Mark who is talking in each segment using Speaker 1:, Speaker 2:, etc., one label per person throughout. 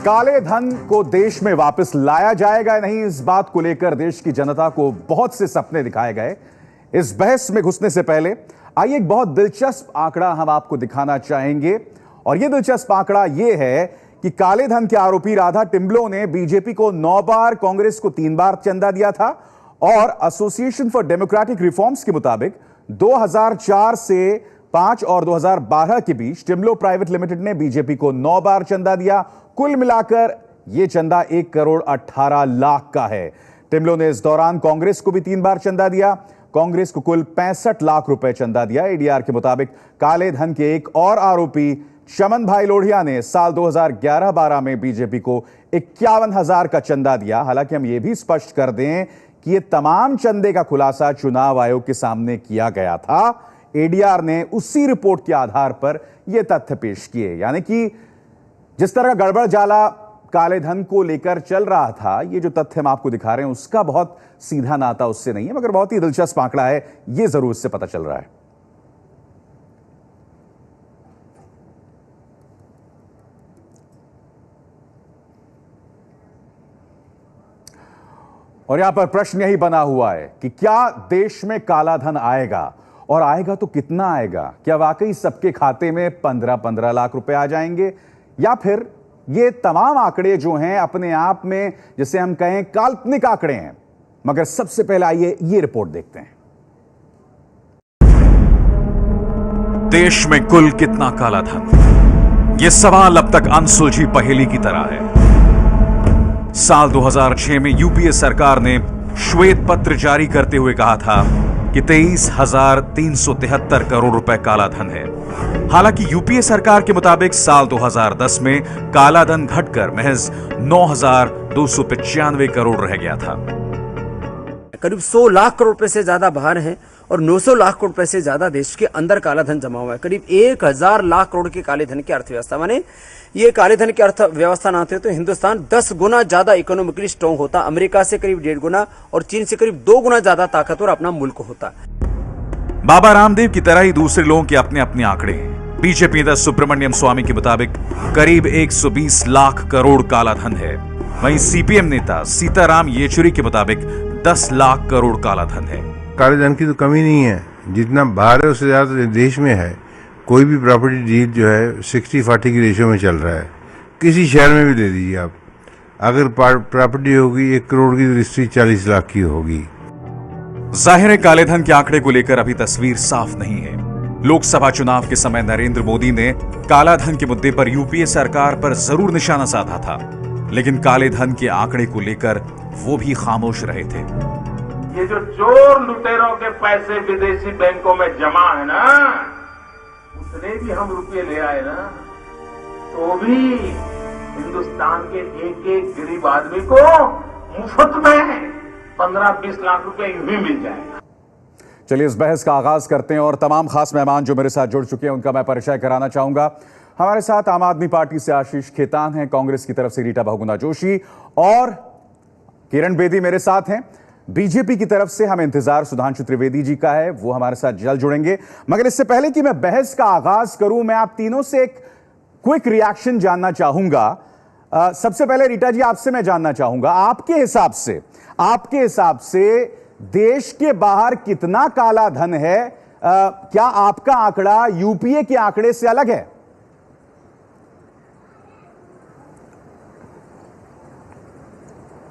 Speaker 1: काले धन को देश में वापस लाया जाएगा या नहीं, इस बात को लेकर देश की जनता को बहुत से सपने दिखाए गए। इस बहस में घुसने से पहले आइए एक बहुत दिलचस्प आंकड़ा हम आपको दिखाना चाहेंगे। और यह दिलचस्प आंकड़ा यह है कि काले धन के आरोपी राधा टिम्बलो ने बीजेपी को 9 बार, कांग्रेस को 3 बार चंदा दिया था। और एसोसिएशन फॉर डेमोक्रेटिक रिफॉर्म्स के मुताबिक 2004 से 5 और 2012 के बीच टिम्बलो प्राइवेट लिमिटेड ने बीजेपी को 9 बार चंदा दिया। कुल मिलाकर यह चंदा 1 करोड़ 18 लाख का है। टिम्बलो ने इस दौरान कांग्रेस को भी 3 बार चंदा दिया। कांग्रेस को कुल 65 लाख रुपए चंदा दिया। एडीआर के मुताबिक काले धन के एक और आरोपी चमन भाई लोढ़िया ने साल 2011-12 में बीजेपी को 51,000 का चंदा दिया। हालांकि हम यह भी स्पष्ट कर दें कि यह तमाम चंदे का खुलासा चुनाव आयोग के सामने किया गया था। एडीआर ने उसी रिपोर्ट के आधार पर यह तथ्य पेश किए, यानी कि जिस तरह का गड़बड़ जाला काले धन को लेकर चल रहा था, ये जो तथ्य हम आपको दिखा रहे हैं उसका बहुत सीधा नाता उससे नहीं है, मगर बहुत ही दिलचस्प आंकड़ा है, ये जरूर इससे पता चल रहा है। और यहां पर प्रश्न यही बना हुआ है कि क्या देश में काला धन आएगा, और आएगा तो कितना आएगा? क्या वाकई सबके खाते में 15-15 लाख रुपए आ जाएंगे, या फिर ये तमाम आंकड़े जो हैं अपने आप में, जिसे हम कहें, काल्पनिक आंकड़े हैं? मगर सबसे पहले आइए ये रिपोर्ट देखते हैं।
Speaker 2: देश में कुल कितना काला धन, यह सवाल अब तक अनसुलझी पहेली की तरह है। साल 2006 में यूपीए सरकार ने श्वेत पत्र जारी करते हुए कहा था कि 23,373 करोड़ रुपए काला धन है। हालांकि यूपीए सरकार के मुताबिक साल 2010 में काला धन घटकर महज 9,295 करोड़ रह गया था।
Speaker 3: करीब 100 लाख करोड़ रुपए से ज्यादा बाहर है और 900 लाख करोड़ रुपए से ज्यादा देश के अंदर काला धन जमा हुआ है। करीब 1,000 लाख करोड़ के काले धन की अर्थव्यवस्था, माने ये काले धन की अर्थव्यवस्था ना होते तो हिंदुस्तान 10 गुना ज्यादा इकोनॉमिकली स्ट्रॉन्ग होता, अमेरिका से करीब 1.5 गुना और चीन से करीब 2 गुना ज्यादा ताकतवर अपना मुल्क होता।
Speaker 2: बाबा रामदेव की तरह ही दूसरे लोगों के अपने अपने आंकड़े हैं। बीजेपी नेता सुब्रमण्यम स्वामी के मुताबिक करीब 120 लाख करोड़ काला धन है। वहीं सीपीएम नेता सीताराम येचुरी के मुताबिक 10 लाख करोड़ काला धन है।
Speaker 4: काले धन की तो कमी नहीं है, जितना बाहर है उससे ज्यादा देश में है। कोई भी प्रॉपर्टी डील जो है 60-40 की रेशियो में चल रहा है। किसी शहर में भी ले लीजिए आप, अगर प्रॉपर्टी होगी 1 करोड़ की तो रजिस्ट्री 40 लाख की होगी।
Speaker 2: जाहिर है काले धन के आंकड़े को लेकर अभी तस्वीर साफ नहीं है। लोकसभा चुनाव के समय नरेंद्र मोदी ने काला धन के मुद्दे पर यूपीए सरकार पर जरूर निशाना साधा था, लेकिन काले धन के आंकड़े को लेकर वो भी खामोश रहे थे।
Speaker 5: ये जो चोर लुटेरों के पैसे विदेशी बैंकों में जमा है ना, उतने भी हम रुपये ले आए ना, तो भी हिंदुस्तान के एक गरीब आदमी को मुफ्त में 15-20 लाख रुपए यूं ही मिल जाएगा।
Speaker 1: चलिए इस बहस का आगाज करते हैं और तमाम खास मेहमान जो मेरे साथ जुड़ चुके हैं उनका मैं परिचय कराना चाहूंगा। हमारे साथ आम आदमी पार्टी से आशीष खेतान हैं, कांग्रेस की तरफ से रीटा बहुगुणा जोशी और किरण बेदी मेरे साथ हैं। बीजेपी की तरफ से हम इंतजार सुधांशु त्रिवेदी जी का है, वो हमारे साथ जल्द जुड़ेंगे। मगर इससे पहले कि मैं बहस का आगाज करूं, मैं आप तीनों से एक क्विक रिएक्शन जानना चाहूंगा। सबसे पहले रीटा जी आपसे मैं जानना चाहूंगा, आपके हिसाब से देश के बाहर कितना काला धन है? क्या आपका आंकड़ा यूपीए के आंकड़े से अलग है?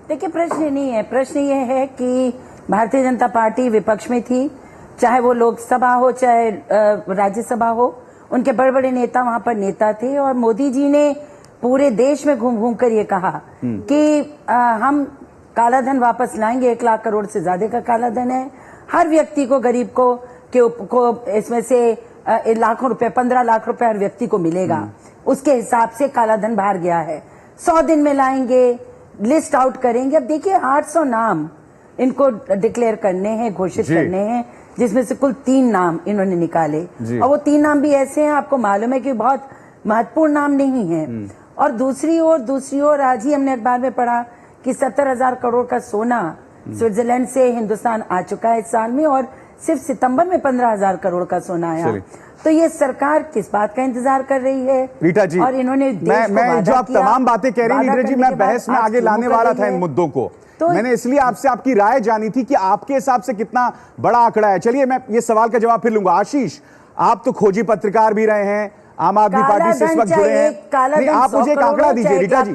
Speaker 6: देखिए, प्रश्न नहीं है। प्रश्न ये है कि भारतीय जनता पार्टी विपक्ष में थी, चाहे वो लोकसभा हो चाहे राज्यसभा हो, उनके बड़े बड़े नेता वहां पर नेता थे। और मोदी जी ने पूरे देश में घूम घूम कर ये कहा कि हम काला धन वापस लाएंगे। 1 लाख करोड़ से ज्यादा का काला धन है। हर व्यक्ति को, गरीब को इसमें से लाखों रुपए, 15 लाख रुपए हर व्यक्ति को मिलेगा। उसके हिसाब से काला धन बाहर गया है। 100 दिन में लाएंगे, लिस्ट आउट करेंगे। अब देखिए 800 नाम इनको डिक्लेयर करने हैं, घोषित करने हैं, जिसमें से कुल 3 नाम इन्होंने निकाले। और वो 3 नाम भी ऐसे हैं, आपको मालूम है कि बहुत महत्वपूर्ण नाम नहीं है। और दूसरी ओर आज ही हमने अखबार में पढ़ा कि 70,000 करोड़ का सोना स्विट्जरलैंड से हिंदुस्तान आ चुका है इस साल में, और सिर्फ सितंबर में 15,000 करोड़ का सोना आया। तो ये सरकार किस बात का इंतजार कर रही है
Speaker 1: रीटा जी,
Speaker 6: और इन्होंने
Speaker 1: मैं जो आप तमाम बातें कह रही हैं नीरज जी, मैं बहस में आगे लाने वाला था इन मुद्दों को, तो मैंने इसलिए आपसे आपकी राय जानी थी कि आपके हिसाब से कितना बड़ा आंकड़ा है। चलिए मैं ये सवाल का जवाब फिर लूंगा। आशीष, आप तो खोजी पत्रकार भी रहे हैं, आम आदमी पार्टी से इस वक्त जुड़े हैं, नहीं आप मुझे एक आंकड़ा दीजिए रीटा जी।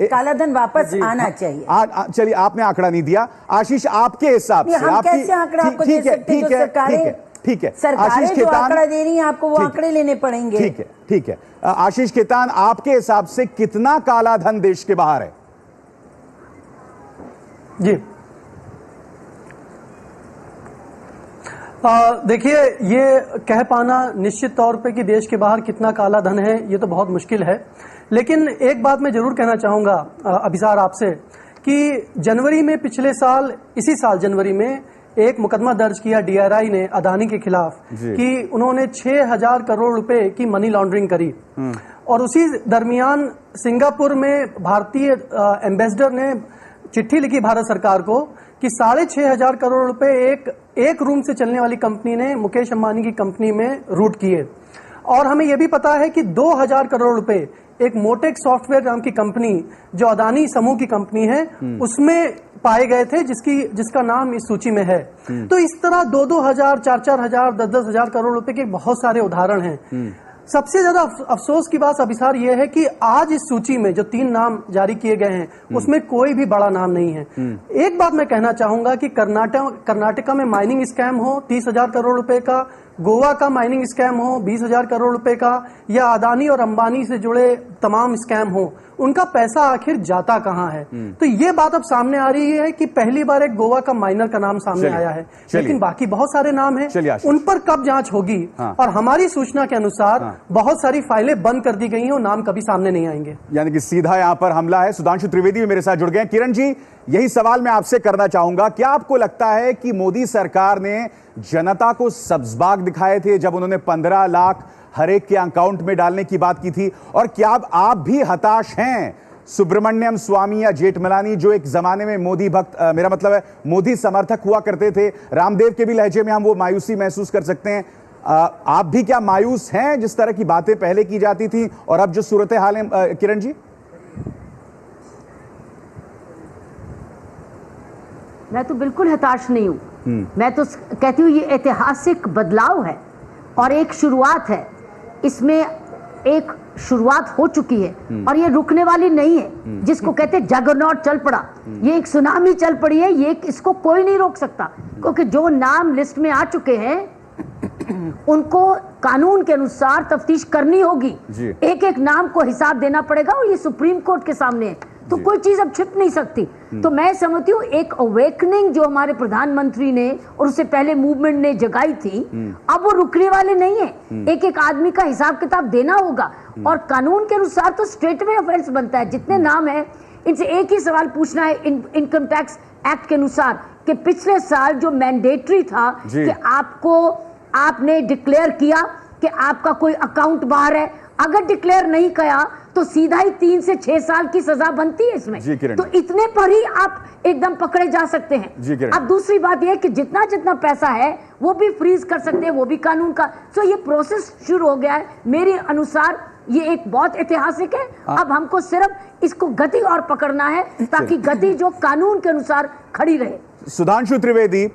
Speaker 6: काला धन वापस आना चाहिए।
Speaker 1: चलिए आपने आंकड़ा नहीं दिया। आशीष, आपके हिसाब से
Speaker 6: हम कैसे आंकड़ा आपको दे सकते हैं?
Speaker 1: ठीक है,
Speaker 6: सरकारें जो आंकड़ा दे रही हैं आपको वो आंकड़े लेने पड़ेंगे।
Speaker 1: ठीक है। आशीष खेतान, आपके हिसाब से कितना काला धन देश के बाहर है?
Speaker 7: जी देखिए, ये कह पाना निश्चित तौर पे कि देश के बाहर कितना काला धन है ये तो बहुत मुश्किल है, लेकिन एक बात मैं जरूर कहना चाहूंगा अभिसार आपसे कि जनवरी में पिछले साल, इसी साल जनवरी में एक मुकदमा दर्ज किया डीआरआई ने अदानी के खिलाफ कि उन्होंने 6,000 करोड़ रुपए की मनी लॉन्ड्रिंग करी। और उसी दरमियान सिंगापुर में भारतीय एम्बेसडर ने चिट्ठी लिखी भारत सरकार को कि 6,500 करोड़ रुपए एक रूम से चलने वाली कंपनी ने मुकेश अंबानी की कंपनी में रूट किए। और हमें यह भी पता है कि 2,000 करोड़ रुपए एक मोटेक सॉफ्टवेयर नाम की कंपनी जो अदानी समूह की कंपनी है उसमें पाए गए थे, जिसका नाम इस सूची में है। तो इस तरह 2,000, 4,000, 10,000 करोड़ रुपए के बहुत सारे उदाहरण हैं। सबसे ज्यादा अफसोस की बात अभिसार यह है कि आज इस सूची में जो 3 नाम जारी किए गए हैं उसमें कोई भी बड़ा नाम नहीं है। एक बात मैं कहना चाहूंगा कि कर्नाटका में माइनिंग स्कैम हो 30,000 करोड़ रुपए का, गोवा का माइनिंग स्कैम हो 20,000 करोड़ रुपए का, या अदानी और अंबानी से जुड़े तमाम स्कैम हो, उनका पैसा आखिर जाता कहां है? तो ये बात अब सामने आ रही है कि पहली बार एक गोवा का माइनर का नाम सामने आया है, लेकिन बाकी बहुत सारे नाम हैं, उन पर कब जांच होगी? और हमारी सूचना के अनुसार बहुत सारी फाइलें बंद कर दी गई हैं और नाम कभी सामने नहीं आएंगे।
Speaker 1: यानी कि सीधा यहां पर हमला है। सुधांशु त्रिवेदी भी मेरे साथ जुड़ गए। किरण जी, यही सवाल मैं आपसे करना चाहूंगा, क्या आपको लगता है कि मोदी सरकार ने जनता को सब्जबाग दिखाए थे जब उन्होंने 15 लाख हर एक के अकाउंट में डालने की बात की थी? और क्या आप भी हताश हैं? सुब्रमण्यम स्वामी या जेठमलानी जो एक जमाने में मोदी भक्त, मेरा मतलब है मोदी समर्थक हुआ करते थे, रामदेव के भी लहजे में हम वो मायूसी महसूस कर सकते हैं। आप भी क्या मायूस हैं जिस तरह की बातें पहले की जाती थी और अब जो सूरत हाल है? किरण जी,
Speaker 8: मैं तो बिल्कुल हताश नहीं हूं। मैं तो कहती हूं ये ऐतिहासिक बदलाव है और एक शुरुआत है। इसमें एक शुरुआत हो चुकी है और ये रुकने वाली नहीं है। जिसको कहते हैं जगरनॉट चल पड़ा, ये एक सुनामी चल पड़ी है। ये इसको कोई नहीं रोक सकता, क्योंकि जो नाम लिस्ट में आ चुके हैं उनको कानून के अनुसार तफ्तीश करनी होगी। एक एक नाम को हिसाब देना पड़ेगा और ये सुप्रीम कोर्ट के सामने है, तो कोई चीज अब छिप नहीं सकती। तो मैं समझती हूँ एक अवेकनिंग जो हमारे प्रधानमंत्री ने और उससे पहले मूवमेंट ने जगाई थी, अब वो रुकने वाले नहीं है। एक एक आदमी का हिसाब किताब देना होगा और कानून के अनुसार तो स्टेटमेंट ऑफेंस बनता है। जितने नाम है इनसे एक ही सवाल पूछना है इनकम टैक्स एक्ट के अनुसार कि पिछले साल जो मैंडेटरी था कि आपने डिक्लेयर किया कि आपका कोई अकाउंट बाहर है, अगर डिक्लेयर नहीं किया तो सीधा ही 3 से 6 साल की सजा बनती है इसमें। तो इतने पर ही आप एकदम पकड़े जा सकते हैं। अब दूसरी बात यह कि जितना जितना पैसा है वो भी फ्रीज कर सकते हैं, वो भी कानून का। तो ये प्रोसेस शुरू हो गया है। मेरे अनुसार ये एक बहुत ऐतिहासिक है। अब हमको सिर्फ इसको गति और पकड़ना है ताकि गति जो कानून के अनुसार खड़ी रहे।
Speaker 1: सुधांशु त्रिवेदी,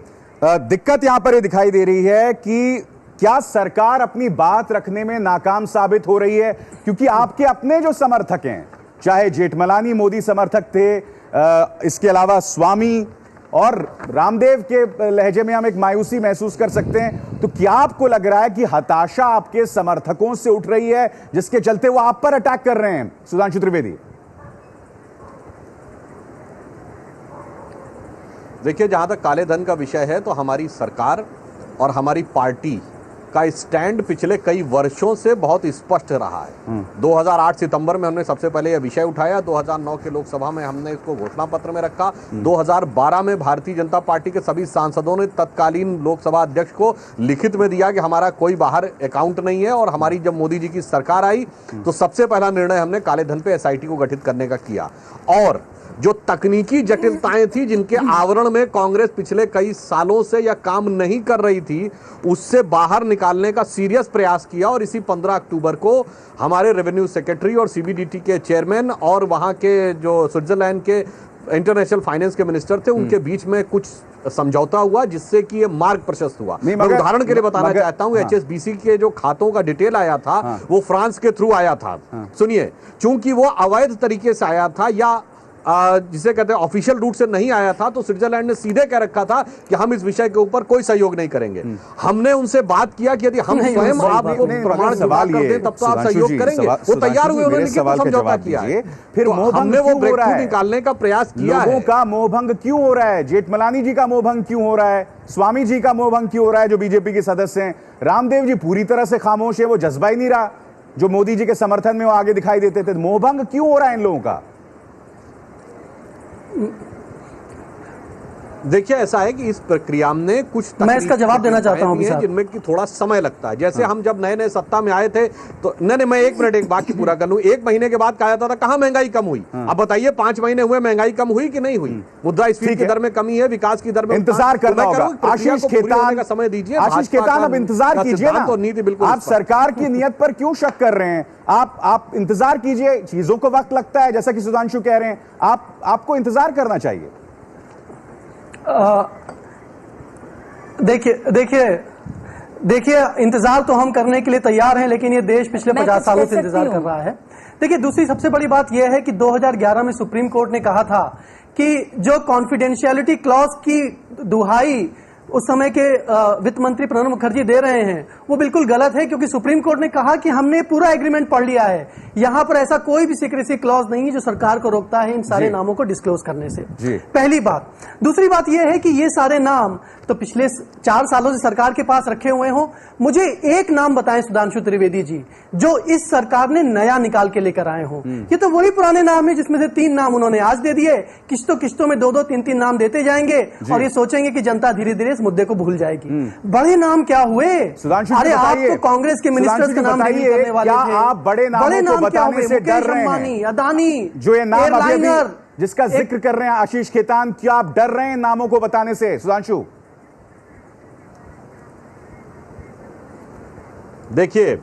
Speaker 1: दिक्कत यहां पर ये दिखाई दे रही है कि क्या सरकार अपनी बात रखने में नाकाम साबित हो रही है? क्योंकि आपके अपने जो समर्थक हैं, चाहे जेठमलानी मोदी समर्थक थे, इसके अलावा स्वामी और रामदेव के लहजे में हम एक मायूसी महसूस कर सकते हैं। तो क्या आपको लग रहा है कि हताशा आपके समर्थकों से उठ रही है जिसके चलते वो आप पर अटैक कर रहे हैं? सुधांशु त्रिवेदी,
Speaker 9: देखिए, जहां तक काले धन का विषय है तो हमारी सरकार और हमारी पार्टी का स्टैंड पिछले कई वर्षों से बहुत स्पष्ट रहा है। 2008 सितंबर में हमने सबसे पहले यह विषय उठाया, 2009 के लोकसभा में हमने इसको घोषणा पत्र में रखा, 2012 में भारतीय जनता पार्टी के सभी सांसदों ने तत्कालीन लोकसभा अध्यक्ष को लिखित में दिया कि हमारा कोई बाहर अकाउंट नहीं है। और हमारी जब मोदी जी की सरकार आई तो सबसे पहला निर्णय हमने काले धन पे SIT को गठित करने का किया। और जो तकनीकी जटिलताएं थी जिनके आवरण में कांग्रेस पिछले कई सालों से या काम नहीं कर रही थी, उससे बाहर निकाल निकालने का सीरियस प्रयास किया और इसी 15 अक्टूबर को हमारे रेवेन्यू सेक्रेटरी और सीबीडीटी के चेयरमैन और वहां के जो स्विट्जरलैंड के इंटरनेशनल फाइनेंस के मिनिस्टर थे उनके बीच में कुछ समझौता हुआ जिससे कि ये मार्ग प्रशस्त हुआ। मैं उदाहरण के लिए बताना चाहता हूं, HSBC के जो खातों का डिटेल आया था वो फ्रांस के थ्रू आया था। सुनिए, चूंकि वो अवैध तरीके से आया था या जिसे कहते हैं ऑफिशियल रूट से नहीं आया था, तो स्विट्जरलैंड ने सीधे कह रखा था कि हम इस विषय के ऊपर कोई सहयोग नहीं करेंगे। हमने उनसे बात किया कि यदि हम स्वयं आपको प्रमाण जुटा कर दें तब तो आप सहयोग करेंगे। वो तैयार हुए, उन्होंने समझौता किया है।
Speaker 1: फिर
Speaker 9: हमने वो ब्रेकथ्रू निकालने का प्रयास किया है।
Speaker 1: लोगों का मोहभंग क्यों हो रहा है? जेठमलानी जी का मोहभंग क्यों हो रहा है? स्वामी जी का मोहभंग क्यों हो रहा है जो बीजेपी के सदस्य हैं? रामदेव जी पूरी तरह से खामोश है, वो जज्बा ही नहीं रहा जो मोदी जी के समर्थन में वो आगे दिखाई देते थे। मोहभंग क्यों हो रहा है इन लोगों का?
Speaker 9: देखिए, ऐसा है कि इस प्रक्रिया में कुछ
Speaker 7: मैं इसका जवाब देना चाहता हूं
Speaker 9: जिनमें कि थोड़ा समय लगता है। जैसे हम जब नए नए सत्ता में आए थे तो नहीं, मैं एक मिनट एक बाकी पूरा कर लूं। 1 महीने के बाद कहा जाता था कहां महंगाई कम हुई। अब बताइए 5 महीने हुए, महंगाई कम हुई कि नहीं हुई? मुद्रास्फीति की दर में कमी है, विकास की दर में
Speaker 1: इंतजार करना होगा। आशीष खेतान
Speaker 9: का समय दीजिए।
Speaker 1: आशीष खेतान, अब इंतजार कीजिए ना।
Speaker 9: तो नीति बिल्कुल,
Speaker 1: आप सरकार की नियत पर क्यों शक कर रहे हैं? आप इंतजार कीजिए, चीजों को वक्त लगता है, जैसा कि सुधांशु कह रहे हैं। आपको इंतजार करना चाहिए।
Speaker 7: देखिए इंतजार तो हम करने के लिए तैयार हैं, लेकिन ये देश पिछले 50 सालों से इंतजार कर रहा है। देखिए, दूसरी सबसे बड़ी बात यह है कि 2011 में सुप्रीम कोर्ट ने कहा था कि जो कॉन्फिडेंशियलिटी क्लॉज की दुहाई उस समय के वित्त मंत्री प्रणब मुखर्जी दे रहे हैं वो बिल्कुल गलत है, क्योंकि सुप्रीम कोर्ट ने कहा कि हमने पूरा एग्रीमेंट पढ़ लिया है, यहां पर ऐसा कोई भी सीक्रेसी क्लॉज नहीं है जो सरकार को रोकता है इन सारे नामों को डिस्क्लोज करने से। पहली बात। दूसरी बात यह है कि ये सारे नाम तो पिछले 4 सालों से सरकार के पास रखे हुए हों। मुझे एक नाम बताएं सुधांशु त्रिवेदी जी जो इस सरकार ने नया निकाल के लेकर आए हों। ये तो वही पुराने नाम है जिसमें से 3 नाम उन्होंने आज दे दिए। किस्तों में 2-2, 3-3 नाम देते जाएंगे और ये सोचेंगे कि जनता धीरे धीरे इस मुद्दे को भूल जाएगी। बड़े नाम क्या हुए? अरे आप तो कांग्रेस के मिनिस्टर्स के नाम करने वाले थे।
Speaker 1: आप बड़े नाम बताने से डर रहे हैं?
Speaker 7: अदानी,
Speaker 1: जो ये नाम अभी जिसका जिक्र कर रहे हैं आशीष खेतान, क्या आप डर रहे हैं नामों को बताने से? सुधांशु,
Speaker 9: देखिए,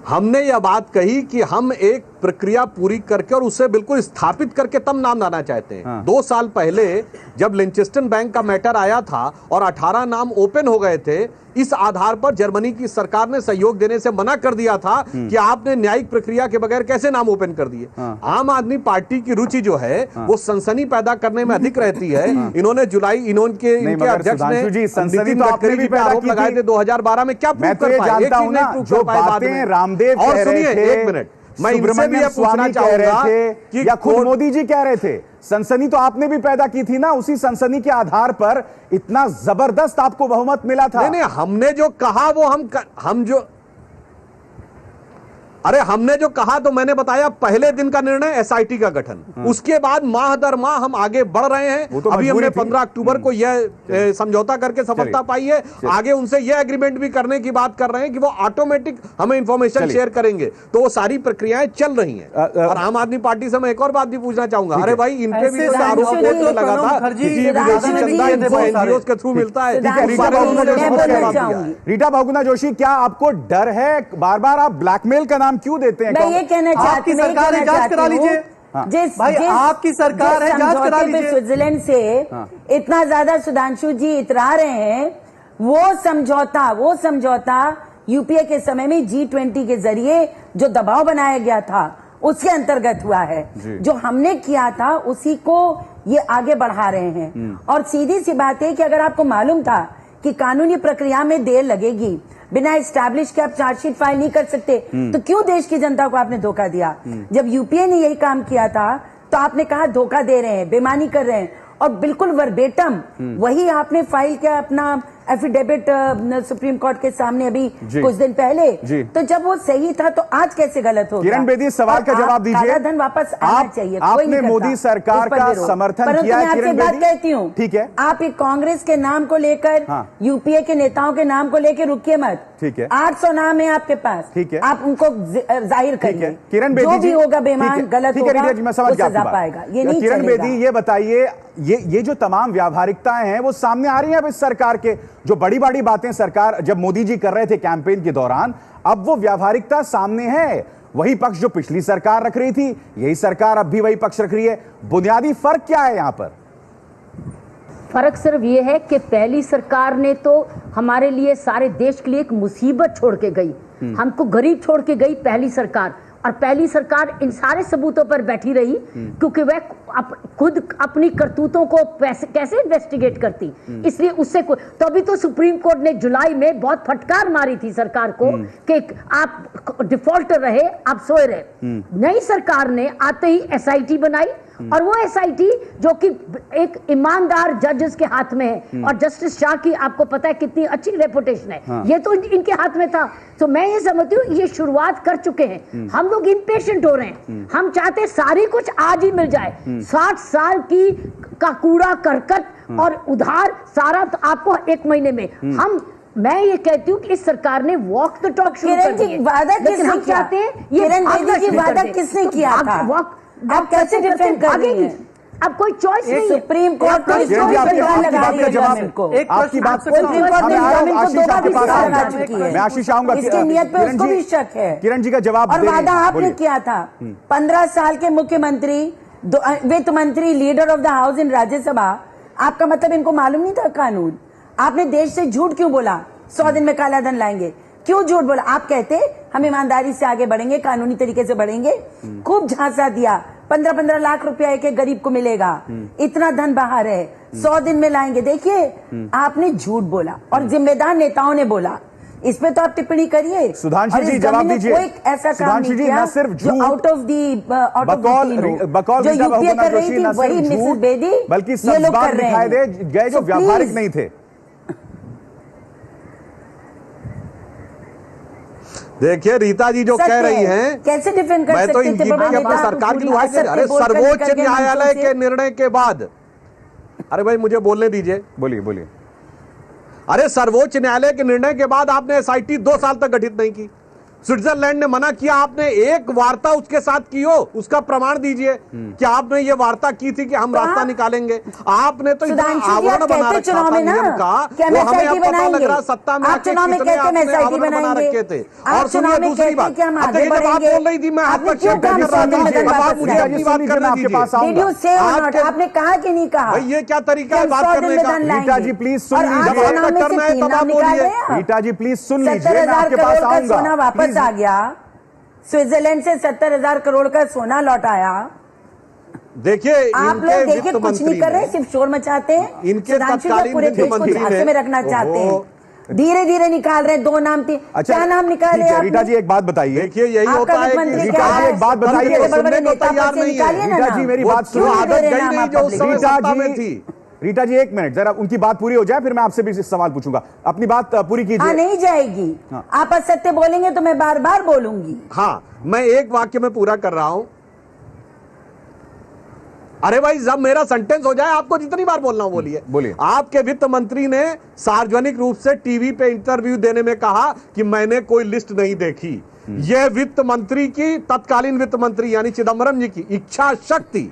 Speaker 9: हमने यह बात कही कि हम एक प्रक्रिया पूरी करके और उसे बिल्कुल स्थापित करके तब नाम लाना चाहते हैं। 2 साल पहले जब लिंचेस्टन बैंक का मैटर आया था और 18 नाम ओपन हो गए थे, इस आधार पर जर्मनी की सरकार ने सहयोग देने से मना कर दिया था कि आपने न्यायिक प्रक्रिया के बगैर कैसे नाम ओपन कर दिए। आम आदमी पार्टी की रुचि जो है वो सनसनी पैदा करने में अधिक रहती है। इन्होंने इनके अध्यक्ष ने नितिन गडकरी पे आरोप लगाए थे 2012 में। क्या प्रूव कर पाए? एक चीज नहीं प्रूव कर पाए बाद में।
Speaker 1: रामदेव
Speaker 9: और सुनिए, 1 मिनट, मैं इनसे भी यह पूछना चाहूंगा
Speaker 1: कि या खुद मोदी जी कह रहे थे? सनसनी तो आपने भी पैदा की थी ना, उसी सनसनी के आधार पर इतना जबरदस्त आपको बहुमत मिला था।
Speaker 9: नहीं, हमने जो कहा वो हमने जो कहा तो मैंने बताया, पहले दिन का निर्णय एसआईटी का गठन, उसके बाद माह दर माह हम आगे बढ़ रहे हैं। तो अभी हमने 15 अक्टूबर को यह समझौता करके सफलता पाई है। आगे उनसे यह एग्रीमेंट भी करने की बात कर रहे हैं कि वो ऑटोमेटिक हमें इंफॉर्मेशन शेयर करेंगे। तो वो सारी प्रक्रियाएं चल रही हैं। और आम आदमी पार्टी से मैं एक और बात भी पूछना चाहूंगा। अरे भाई, इनके भी तो आरोप लगा था कि विदेशी चंदा इनको एनजीओ के थ्रू मिलता है।
Speaker 1: रीटा बहुगुणा जोशी, क्या आपको डर है? बार बार आप ब्लैकमेल का नाम क्यों देते हैं?
Speaker 6: मैं ये कहना चाहती हूँ,
Speaker 7: सरकार है, जांच करा लीजिए। भाई, आपकी सरकार है, जांच करा लीजिए।
Speaker 6: स्विट्जरलैंड से इतना ज्यादा सुधांशु जी इतरा रहे हैं, वो समझौता यूपीए के समय में G20 के जरिए जो दबाव बनाया गया था उसके अंतर्गत हुआ है। जो हमने किया था उसी को ये आगे बढ़ा रहे हैं। और सीधी सी बात है कि अगर आपको मालूम था कि कानूनी प्रक्रिया में देर लगेगी, बिना एस्टैब्लिश के आप चार्जशीट फाइल नहीं कर सकते, तो क्यों देश की जनता को आपने धोखा दिया? जब यूपीए ने यही काम किया था तो आपने कहा धोखा दे रहे हैं, बेईमानी कर रहे हैं, और बिल्कुल वर्बेटम वही आपने फाइल किया अपना एफिडेविट सुप्रीम कोर्ट के सामने अभी कुछ दिन पहले। तो जब वो सही था तो आज कैसे गलत हो गया?
Speaker 1: किरण बेदी, सवाल का जवाब दीजिए।
Speaker 6: काला धन वापस आना चाहिए।
Speaker 1: आपने मोदी सरकार का समर्थन किया।
Speaker 6: मैं आपसे बात कहती हूँ,
Speaker 1: ठीक है,
Speaker 6: आप एक कांग्रेस के नाम को लेकर, यूपीए के नेताओं के नाम को लेकर रुकिए मत।
Speaker 1: ठीक है,
Speaker 6: 800 नाम है आपके पास,
Speaker 1: ठीक है,
Speaker 6: आप उनको जाहिर करिए।
Speaker 1: किरण बेदी,
Speaker 6: जो भी होगा बेईमान गलत होगा वो सजा पाएगा। ये नहीं
Speaker 1: किरण बेदी, ये बताइए, ये जो तमाम व्यावहारिकताएं हैं वो सामने आ रही हैं अब इस सरकार के, जो बड़ी बड़ी बातें सरकार जब मोदी जी कर रहे थे कैंपेन के दौरान, अब वो व्यावहारिकता सामने है। वही पक्ष जो पिछली सरकार रख रही थी, यही सरकार अब भी वही पक्ष रख रही है। बुनियादी फर्क क्या है यहां पर?
Speaker 8: फर्क सिर्फ ये है कि पहली सरकार ने तो हमारे लिए, सारे देश के लिए एक मुसीबत छोड़ के गई, हमको गरीब छोड़ के गई पहली सरकार। और पहली सरकार इन सारे सबूतों पर बैठी रही क्योंकि वह खुद अपनी करतूतों को कैसे इन्वेस्टिगेट करती, इसलिए उससे तो अभी तो सुप्रीम कोर्ट ने जुलाई में बहुत फटकार मारी थी सरकार को कि आप डिफॉल्टर रहे, आप सोए रहे। नई सरकार ने आते ही एसआईटी बनाई, और वो एसआईटी जो कि एक ईमानदार जजेस के हाथ में है, और जस्टिस शाह की आपको पता है कितनी अच्छी रेपुटेशन है, ये तो इनके हाथ में था। तो मैं ये समझती हूँ ये शुरुआत कर चुके हैं। हम लोग इम्पेशेंट हो रहे हैं, हम चाहते सारी कुछ आज ही मिल जाए। 60 साल की का कूड़ा करकट और उधार सारा तो आपको 1 महीने में मैं ये कहती हूँ कि इस सरकार ने वॉक द टॉक शुरू कर दिया, लेकिन हम चाहते हैं ये
Speaker 6: वादा किसने किया था? आप कैसे डिफेंड कर रही हैं?
Speaker 8: अब कोई चॉइस नहीं है।
Speaker 6: सुप्रीम कोर्ट को
Speaker 1: आपकी बात मैं आशीष आऊंगा,
Speaker 6: इसकी नियत पे उसको भी शक है।
Speaker 1: किरण जी का जवाब।
Speaker 6: और वादा आपने किया था 15 साल के मुख्यमंत्री, वित्त मंत्री, leader of the house in Rajya Sabha. आपका मतलब इनको मालूम नहीं था कानून? आपने देश से झूठ क्यों बोला? 100 दिन में काला धन लाएंगे, क्यों झूठ बोला? आप कहते हम ईमानदारी से आगे बढ़ेंगे, कानूनी तरीके से बढ़ेंगे। खूब झांसा दिया, 15-15 लाख रुपया एक गरीब को मिलेगा, इतना धन बाहर है, 100 दिन में लाएंगे। देखिए आपने झूठ बोला और जिम्मेदार नेताओं ने बोला। इस पे तो आप टिप्पणी करिए।
Speaker 1: सुधांशु जी जवाब दीजिए।
Speaker 6: कोई ऐसा काम नहीं किया
Speaker 1: सिर्फ
Speaker 6: जो आउट ऑफ
Speaker 1: बकौल
Speaker 6: जो यूपीए कर रही थी वही मिसेस बेदी,
Speaker 1: बल्कि
Speaker 6: ये लोग कर रहे
Speaker 1: दिखाई दे गए जो व्यावहारिक नहीं थे।
Speaker 9: देखिए रीता जी जो कह रही हैं,
Speaker 6: कैसे डिफेंड कर
Speaker 9: मैं तो
Speaker 6: सकते थे?
Speaker 9: अपनी सरकार की दुहाई दे। अरे सर्वोच्च न्यायालय के निर्णय के बाद, अरे भाई मुझे बोलने दीजिए।
Speaker 1: बोलिए बोलिए।
Speaker 9: अरे सर्वोच्च न्यायालय के निर्णय के बाद आपने एसआईटी 2 साल तक गठित नहीं की। स्विट्जरलैंड ने मना किया, आपने एक वार्ता उसके साथ की हो, उसका प्रमाण दीजिए कि आपने ये वार्ता की थी कि हम रास्ता निकालेंगे। आपने तो इतना आवरण बना रखा था नियम का, वो हमें पता लग रहा सत्ता में आके कितने आपने आवरण बना रखे थे। और सुनिए दूसरी बात, जब आप बोल रही थी मैं आपका चेक कर रहा था, अब आप मुझे अपनी बात करने दीजिए।
Speaker 6: आपने कहा कि नहीं कहा?
Speaker 9: भाई ये क्या तरीका है बात करने का?
Speaker 1: रीता जी प्लीज सुन लीजिए।
Speaker 9: जब आपका टर्न है तब आप बोलिए।
Speaker 1: रीता जी प्लीज सुन लीजिए, मैं आपके पास आऊंगा।
Speaker 6: वापस आ गया, स्विट्जरलैंड से 70,000 करोड़ का सोना लौटाया।
Speaker 9: देखिए
Speaker 6: आप लोग देखिए कुछ नहीं कर रहे, सिर्फ शोर मचाते हैं।
Speaker 9: इनके तत्कालीन
Speaker 6: पूरे देश को झांसे में रखना चाहते हैं, धीरे धीरे निकाल रहे हैं। 2 नाम थे।
Speaker 1: अच्छा,
Speaker 6: क्या नाम निकाले आपने?
Speaker 1: रीता जी एक बात बताइए।
Speaker 9: देखिए यही होता है कि
Speaker 1: रीता जी एक बात बताइए।
Speaker 6: बड़े नेता पैसे निकालिए ना।
Speaker 1: रीता जी मेरी बात सुनिए।
Speaker 9: आदत गई नहीं जो उस समय सत्ता में थी।
Speaker 1: रीता जी 1 मिनट, जरा उनकी बात पूरी हो जाए फिर मैं आपसे भी सवाल पूछूंगा। अपनी बात पूरी कीजिए।
Speaker 6: नहीं जाएगी। आप असत्य बोलेंगे तो मैं बार बार बोलूंगी।
Speaker 9: हाँ, मैं एक वाक्य में पूरा कर रहा हूं। अरे भाई जब मेरा सेंटेंस हो जाए, आपको जितनी बार बोलना हो बोलिए।
Speaker 1: बोलिए।
Speaker 9: आपके वित्त मंत्री ने सार्वजनिक रूप से टीवी पे इंटरव्यू देने में कहा कि मैंने कोई लिस्ट नहीं देखी। यह वित्त मंत्री की, तत्कालीन वित्त मंत्री यानी चिदम्बरम जी की इच्छा शक्ति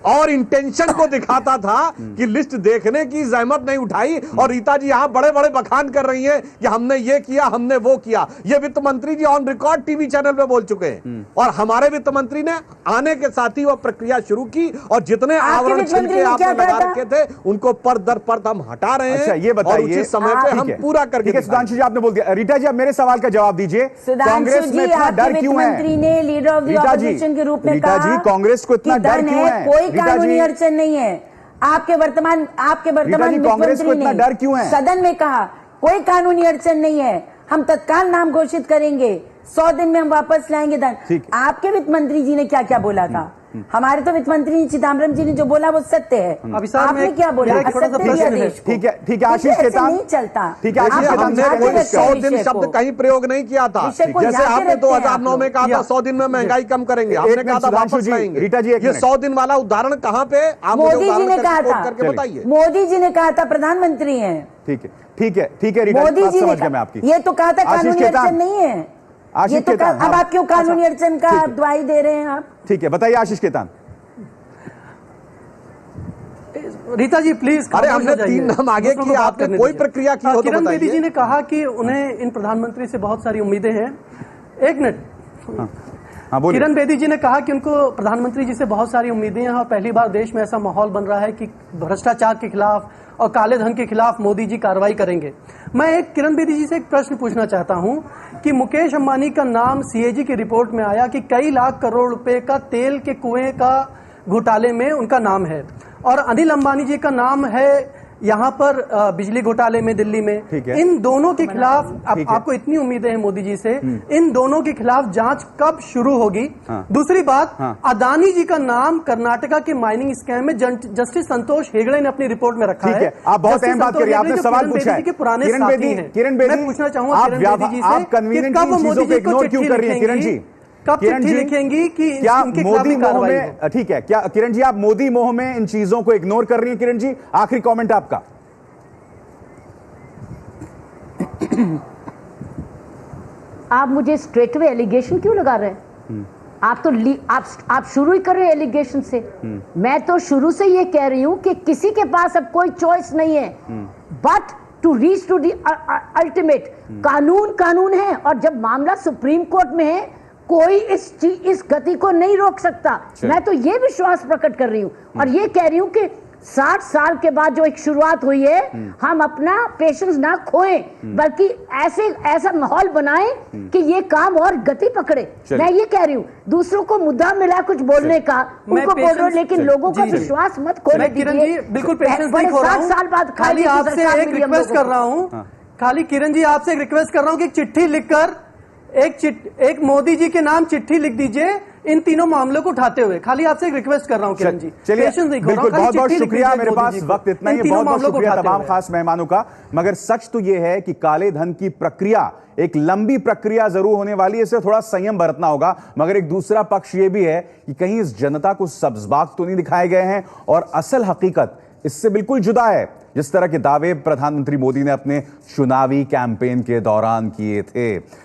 Speaker 9: और इंटेंशन को दिखाता था कि लिस्ट देखने की जहमत नहीं उठाई। और रीता जी यहां बड़े बड़े बखान कर रही हैं कि हमने ये किया, हमने वो किया। ये वित्त मंत्री जी ऑन रिकॉर्ड टीवी चैनल पे बोल चुके हैं। और हमारे वित्त मंत्री ने आने के साथ ही वो प्रक्रिया शुरू की और जितने आवरण छिलके आपने लगा रखे थे उनको पर्द दर पर्द हम हटा रहे हैं।
Speaker 1: अच्छा ये बताइए,
Speaker 9: उचित समय पे हम पूरा करके।
Speaker 1: सुधांशु जी आपने बोल दिया। रीता जी अब मेरे सवाल का जवाब दीजिए। कांग्रेस में इतना डर क्यों है?
Speaker 6: मंत्री ने लीडर ऑफ द ऑपोजिशन के रूप में कहा,
Speaker 1: रीता जी कांग्रेस को इतना डर क्यों है?
Speaker 6: कोई कानूनी अड़चन नहीं है। आपके वर्तमान
Speaker 1: कांग्रेस को इतना डर क्यों है?
Speaker 6: सदन में कहा कोई कानूनी अड़चन नहीं है, हम तत्काल नाम घोषित करेंगे, 100 दिन में हम वापस लाएंगे धन। आपके वित्त मंत्री जी ने क्या क्या बोला था? हमारे तो वित्त मंत्री चिदम्बरम जी ने जो बोला वो सत्य है। आपने क्या बोला?
Speaker 1: ठीक है आशीष खेतान
Speaker 6: नहीं चलता।
Speaker 1: ठीक है आशीष खेतान ने
Speaker 9: कोई 100 दिन शब्द कहीं प्रयोग नहीं किया था। जैसे आपने 2009 में कहा था 100 दिन में महंगाई कम करेंगे, हमने कहा था वापस लाएंगे।
Speaker 1: रीता जी
Speaker 9: ये 100 दिन वाला उदाहरण कहाँ पे? आप
Speaker 6: मोदी जी ने कहा था,
Speaker 9: करके बताइए।
Speaker 6: मोदी जी ने कहा था, प्रधानमंत्री हैं।
Speaker 1: ठीक है रीता
Speaker 6: मोदी जी ने
Speaker 1: कहा,
Speaker 6: ये तो कहा था कानूनी अड़चन नहीं है। ये तो अब आप क्यों कानूनी अड़चन का दवाई दे रहे हैं आप?
Speaker 1: ठीक है बताइए आशीष खेतान।
Speaker 7: रीता जी प्लीज
Speaker 9: अरे हमने 3 नाम आगे किए, आपने कोई प्रक्रिया की हो तो
Speaker 7: किरण बेदी
Speaker 9: बताइए।
Speaker 7: जी ने कहा कि उन्हें इन प्रधानमंत्री से बहुत सारी उम्मीदें हैं। एक मिनट।
Speaker 1: हाँ बोलिए।
Speaker 7: किरण बेदी जी ने कहा कि उनको प्रधानमंत्री जी से बहुत सारी उम्मीदें हैं और पहली बार देश में ऐसा माहौल बन रहा है कि भ्रष्टाचार के खिलाफ और काले धन के खिलाफ मोदी जी कार्रवाई करेंगे। मैं एक किरण बेदी जी से एक प्रश्न पूछना चाहता हूं कि मुकेश अंबानी का नाम सीएजी की रिपोर्ट में आया कि कई लाख करोड़ रुपए का तेल के कुएं का घोटाले में उनका नाम है, और अनिल अंबानी जी का नाम है यहाँ पर बिजली घोटाले में दिल्ली में।
Speaker 1: ठीक है।
Speaker 7: इन दोनों के खिलाफ
Speaker 1: ठीक है।
Speaker 7: आपको इतनी उम्मीदें हैं मोदी जी से, इन दोनों के खिलाफ जांच कब शुरू होगी?
Speaker 1: हाँ।
Speaker 7: दूसरी बात,
Speaker 1: हाँ।
Speaker 7: अदानी जी का नाम कर्नाटका के माइनिंग स्कैम में जस्टिस संतोष हेगड़े ने अपनी रिपोर्ट में रखा
Speaker 1: ठीक है, आप बहुत
Speaker 7: जस्टिस
Speaker 1: अहम बात
Speaker 7: संतोष
Speaker 1: करिए, आपने
Speaker 7: हेगड़े जो
Speaker 1: सवाल
Speaker 7: किरण
Speaker 1: पूछा है।
Speaker 7: बेदी के पुराने
Speaker 1: किरण
Speaker 7: साथी
Speaker 1: बेदी,
Speaker 7: हैं।
Speaker 1: किरण बेदी,
Speaker 7: मैं पूछना चाहूंगा
Speaker 1: आप
Speaker 7: किरण बेदी जी से
Speaker 1: आप convenient
Speaker 7: कि कब वो
Speaker 1: इन चीजों
Speaker 7: मोदी
Speaker 1: को
Speaker 7: जी को
Speaker 1: ignore क्यों
Speaker 7: चिट्ठी
Speaker 1: कर रही हैं, किरण जी?
Speaker 7: लिखेंगी? कब
Speaker 1: किरण
Speaker 7: चिट्ठी
Speaker 1: जी,
Speaker 7: लिखेंगी कि
Speaker 1: क्या
Speaker 7: उनके खिलाफ
Speaker 1: मोदी
Speaker 7: भी
Speaker 1: मोह
Speaker 7: कार्रवाई हो?
Speaker 1: में, ठीक है, क्या किरण जी आप मोदी मोह में इन चीजों को इग्नोर कर रही हैं? किरण जी, आखिरी कमेंट आपका।
Speaker 8: आप मुझे स्ट्रेटवे एलिगेशन क्यों लगा रहे हैं? आप तो आप शुरू ही कर रहे हैं एलिगेशन से। मैं तो शुरू से ये कह रही हूं कि किसी के पास अब कोई चॉइस नहीं है but to reach to the ultimate. कानून है, और जब मामला सुप्रीम कोर्ट में है कोई इस गति को नहीं रोक सकता। मैं तो ये विश्वास प्रकट कर रही हूं और ये कह रही हूं कि 60 साल के बाद जो एक शुरुआत हुई है, हम अपना पेशेंस ना खोएं, बल्कि ऐसा माहौल बनाएं कि ये काम और गति पकड़े। मैं ये कह रही हूँ, दूसरों को मुद्दा मिला कुछ बोलने का, उनको बोल रहे हो, लेकिन लोगों का विश्वास मत खोने
Speaker 7: किरण जी
Speaker 8: दीजिए।
Speaker 7: बिल्कुल पेशेंस नहीं खो रहा
Speaker 8: 60 साल बाद
Speaker 7: हूं, खाली आपसे एक रिक्वेस्ट कर रहा हूं, खाली किरण जी आपसे एक रिक्वेस्ट कर रहा हूं कि एक चिट्ठी लिखकर एक मोदी जी के नाम चिट्ठी लिख दीजिए इन तीनों मामलों को उठाते हुए। खाली आपसे एक रिक्वेस्ट कर रहा हूं किरण जी,
Speaker 1: चलिए,
Speaker 7: पेशेंस नहीं खो रहा हूं,
Speaker 1: बिल्कुल,
Speaker 7: खाली
Speaker 1: बहुत बहुत
Speaker 7: चिट्ठी लिख
Speaker 1: शुक्रिया।
Speaker 7: दीजिए
Speaker 1: मेरे पास
Speaker 7: मोदी जी को,
Speaker 1: वक्त इतना ही
Speaker 7: इन
Speaker 1: है।
Speaker 7: तीनों
Speaker 1: बहुत बहुत
Speaker 7: मामलों को
Speaker 1: शुक्रिया
Speaker 7: उठाते
Speaker 1: तमाम
Speaker 7: हुए।
Speaker 1: खास मेहमानों का। मगर सच तो यह है कि काले धन की प्रक्रिया एक लंबी प्रक्रिया जरूर होने वाली है, इसे थोड़ा संयम बरतना होगा। मगर एक दूसरा पक्ष यह भी है कि कहीं इस जनता को सब्ज़बाग तो नहीं दिखाए गए हैं, और असल हकीकत इससे बिल्कुल जुदा है, जिस तरह के दावे प्रधानमंत्री मोदी ने अपने चुनावी कैंपेन के दौरान किए थे।